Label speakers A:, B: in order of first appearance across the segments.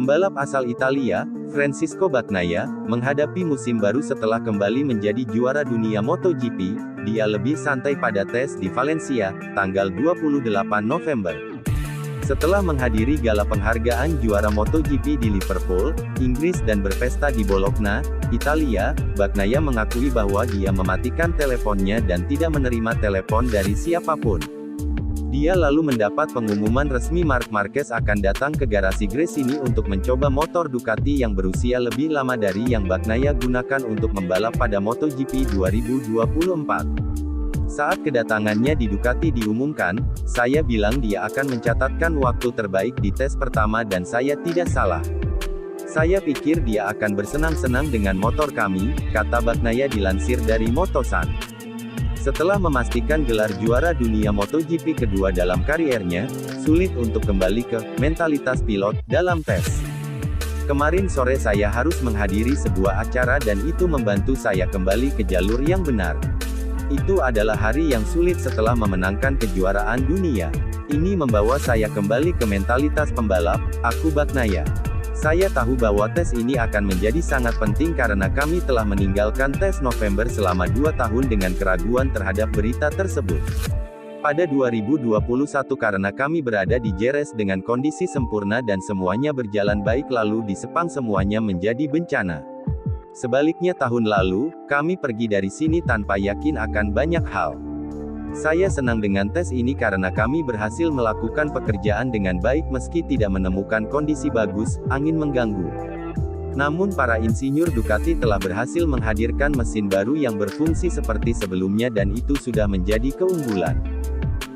A: Pembalap asal Italia, Francisco Bagnaia, menghadapi musim baru setelah kembali menjadi juara dunia MotoGP. Dia lebih santai pada tes di Valencia, tanggal 28 November. Setelah menghadiri gala penghargaan juara MotoGP di Liverpool, Inggris dan berpesta di Bologna, Italia, Bagnaia mengakui bahwa dia mematikan teleponnya dan tidak menerima telepon dari siapapun. Dia lalu mendapat pengumuman resmi Marc Marquez akan datang ke garasi Gresini untuk mencoba motor Ducati yang berusia lebih lama dari yang Bagnaia gunakan untuk membalap pada MotoGP 2024. Saat kedatangannya di Ducati diumumkan, saya bilang dia akan mencatatkan waktu terbaik di tes pertama dan saya tidak salah. Saya pikir dia akan bersenang-senang dengan motor kami, kata Bagnaia dilansir dari Motosan. Setelah memastikan gelar juara dunia MotoGP kedua dalam kariernya, sulit untuk kembali ke mentalitas pilot dalam tes. Kemarin sore saya harus menghadiri sebuah acara dan itu membantu saya kembali ke jalur yang benar. Itu adalah hari yang sulit setelah memenangkan kejuaraan dunia. Ini membawa saya kembali ke mentalitas pembalap, aku Bagnaia. Saya tahu bahwa tes ini akan menjadi sangat penting karena kami telah meninggalkan tes November selama 2 tahun dengan keraguan terhadap berita tersebut. Pada 2021 karena kami berada di Jerez dengan kondisi sempurna dan semuanya berjalan baik lalu di Sepang semuanya menjadi bencana. Sebaliknya tahun lalu, kami pergi dari sini tanpa yakin akan banyak hal. Saya senang dengan tes ini karena kami berhasil melakukan pekerjaan dengan baik meski tidak menemukan kondisi bagus, angin mengganggu. Namun para insinyur Ducati telah berhasil menghadirkan mesin baru yang berfungsi seperti sebelumnya dan itu sudah menjadi keunggulan.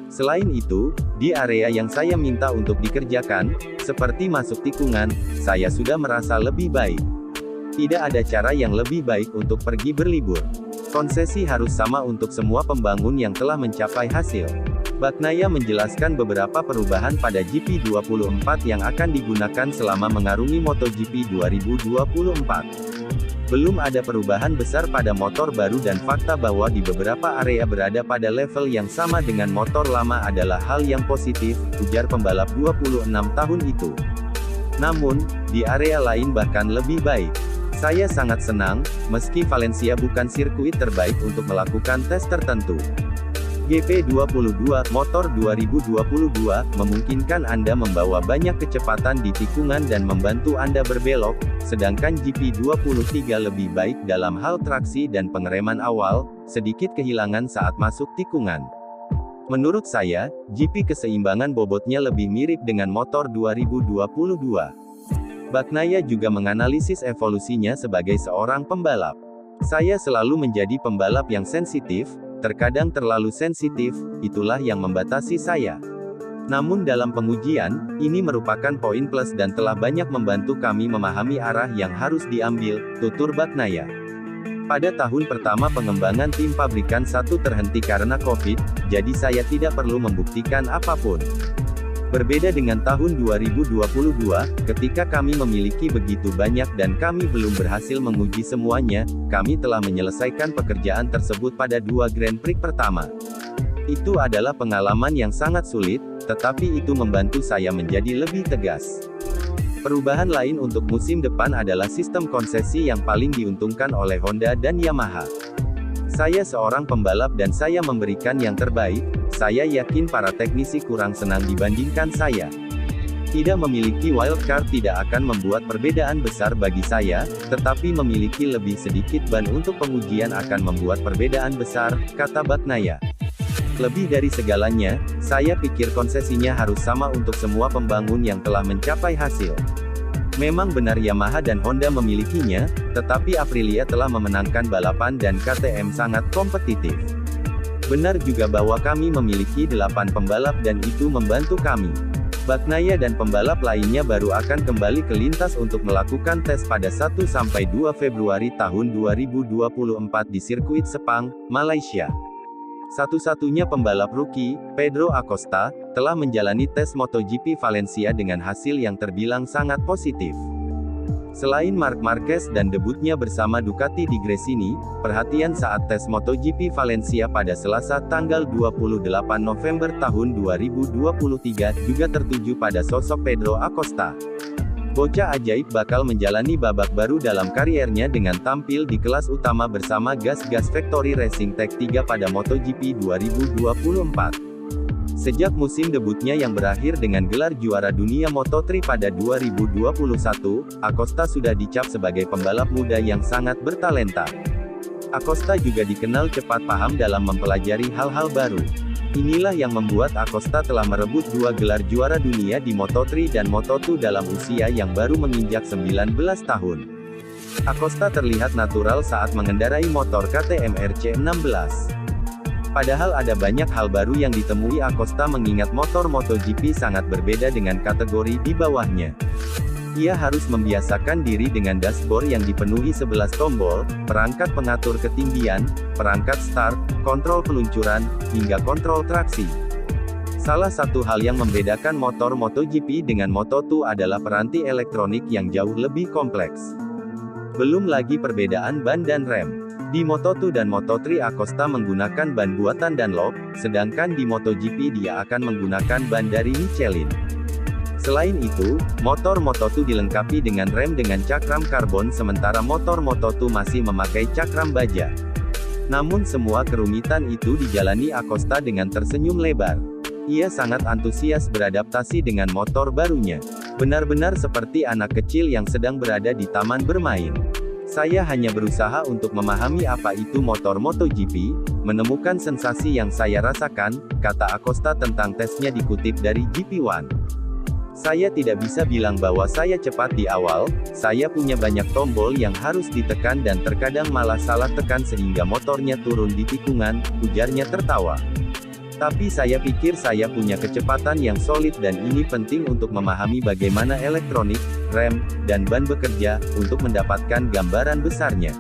A: Selain itu, di area yang saya minta untuk dikerjakan, seperti masuk tikungan, saya sudah merasa lebih baik. Tidak ada cara yang lebih baik untuk pergi berlibur. Konsesi harus sama untuk semua pembangun yang telah mencapai hasil. Bagnaia menjelaskan beberapa perubahan pada GP24 yang akan digunakan selama mengarungi MotoGP 2024. Belum ada perubahan besar pada motor baru dan fakta bahwa di beberapa area berada pada level yang sama dengan motor lama adalah hal yang positif, ujar pembalap 26 tahun itu. Namun, di area lain bahkan lebih baik. Saya sangat senang, meski Valencia bukan sirkuit terbaik untuk melakukan tes tertentu. GP22 Motor 2022 memungkinkan Anda membawa banyak kecepatan di tikungan dan membantu Anda berbelok, sedangkan GP23 lebih baik dalam hal traksi dan pengereman awal, sedikit kehilangan saat masuk tikungan. Menurut saya, GP keseimbangan bobotnya lebih mirip dengan motor 2022. Bagnaia juga menganalisis evolusinya sebagai seorang pembalap. Saya selalu menjadi pembalap yang sensitif, terkadang terlalu sensitif, itulah yang membatasi saya. Namun dalam pengujian, ini merupakan poin plus dan telah banyak membantu kami memahami arah yang harus diambil, tutur Bagnaia. Pada tahun pertama pengembangan tim pabrikan 1 terhenti karena COVID, jadi saya tidak perlu membuktikan apapun. Berbeda dengan tahun 2022, ketika kami memiliki begitu banyak dan kami belum berhasil menguji semuanya, kami telah menyelesaikan pekerjaan tersebut pada 2 Grand Prix pertama. Itu adalah pengalaman yang sangat sulit, tetapi itu membantu saya menjadi lebih tegas. Perubahan lain untuk musim depan adalah sistem konsesi yang paling diuntungkan oleh Honda dan Yamaha. Saya seorang pembalap dan saya memberikan yang terbaik. Saya yakin para teknisi kurang senang dibandingkan saya. Tidak memiliki wildcard tidak akan membuat perbedaan besar bagi saya, tetapi memiliki lebih sedikit ban untuk pengujian akan membuat perbedaan besar, kata Bagnaia. Lebih dari segalanya, saya pikir konsesinya harus sama untuk semua pembangun yang telah mencapai hasil. Memang benar Yamaha dan Honda memilikinya, tetapi Aprilia telah memenangkan balapan dan KTM sangat kompetitif. Benar juga bahwa kami memiliki 8 pembalap dan itu membantu kami. Bagnaia dan pembalap lainnya baru akan kembali ke lintas untuk melakukan tes pada 1-2 Februari tahun 2024 di sirkuit Sepang, Malaysia. Satu-satunya pembalap rookie, Pedro Acosta, telah menjalani tes MotoGP Valencia dengan hasil yang terbilang sangat positif. Selain Marc Marquez dan debutnya bersama Ducati di Gresini, perhatian saat tes MotoGP Valencia pada Selasa tanggal 28 November tahun 2023 juga tertuju pada sosok Pedro Acosta. Bocah ajaib bakal menjalani babak baru dalam kariernya dengan tampil di kelas utama bersama Gas Factory Racing Tech 3 pada MotoGP 2024. Sejak musim debutnya yang berakhir dengan gelar juara dunia Moto3 pada 2021, Acosta sudah dicap sebagai pembalap muda yang sangat bertalenta. Acosta juga dikenal cepat paham dalam mempelajari hal-hal baru. Inilah yang membuat Acosta telah merebut 2 gelar juara dunia di Moto3 dan Moto2 dalam usia yang baru menginjak 19 tahun. Acosta terlihat natural saat mengendarai motor KTM RC16. Padahal ada banyak hal baru yang ditemui Acosta mengingat motor MotoGP sangat berbeda dengan kategori di bawahnya. Ia harus membiasakan diri dengan dashboard yang dipenuhi 11 tombol, perangkat pengatur ketinggian, perangkat start, kontrol peluncuran, hingga kontrol traksi. Salah satu hal yang membedakan motor MotoGP dengan Moto2 adalah peranti elektronik yang jauh lebih kompleks. Belum lagi perbedaan ban dan rem. Di Moto2 dan Moto3 Acosta menggunakan ban buatan Dunlop, sedangkan di MotoGP dia akan menggunakan ban dari Michelin. Selain itu, motor Moto2 dilengkapi dengan rem dengan cakram karbon sementara motor Moto2 masih memakai cakram baja. Namun semua kerumitan itu dijalani Acosta dengan tersenyum lebar. Ia sangat antusias beradaptasi dengan motor barunya. Benar-benar seperti anak kecil yang sedang berada di taman bermain. Saya hanya berusaha untuk memahami apa itu motor MotoGP, menemukan sensasi yang saya rasakan, kata Acosta tentang tesnya dikutip dari GP1. Saya tidak bisa bilang bahwa saya cepat di awal, saya punya banyak tombol yang harus ditekan dan terkadang malah salah tekan sehingga motornya turun di tikungan, ujarnya tertawa. Tapi saya pikir saya punya kecepatan yang solid dan ini penting untuk memahami bagaimana elektronik, rem, dan ban bekerja, untuk mendapatkan gambaran besarnya.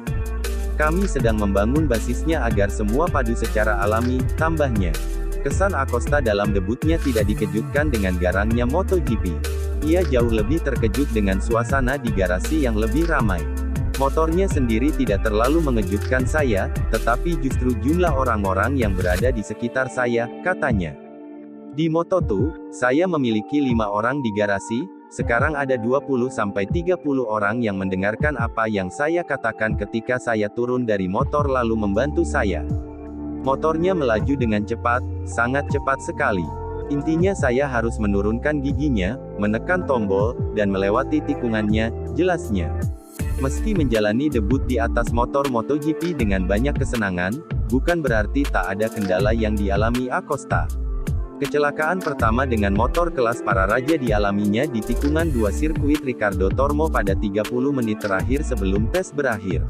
A: Kami sedang membangun basisnya agar semua padu secara alami, tambahnya. Kesan Acosta dalam debutnya tidak dikejutkan dengan garangnya MotoGP. Ia jauh lebih terkejut dengan suasana di garasi yang lebih ramai. Motornya sendiri tidak terlalu mengejutkan saya, tetapi justru jumlah orang-orang yang berada di sekitar saya, katanya. Di Moto2, saya memiliki 5 orang di garasi, sekarang ada 20-30 orang yang mendengarkan apa yang saya katakan ketika saya turun dari motor lalu membantu saya. Motornya melaju dengan cepat, sangat cepat sekali. Intinya saya harus menurunkan giginya, menekan tombol, dan melewati tikungannya, jelasnya. Meski menjalani debut di atas motor MotoGP dengan banyak kesenangan, bukan berarti tak ada kendala yang dialami Acosta. Kecelakaan pertama dengan motor kelas para raja dialaminya di tikungan 2 sirkuit Ricardo Tormo pada 30 menit terakhir sebelum tes berakhir.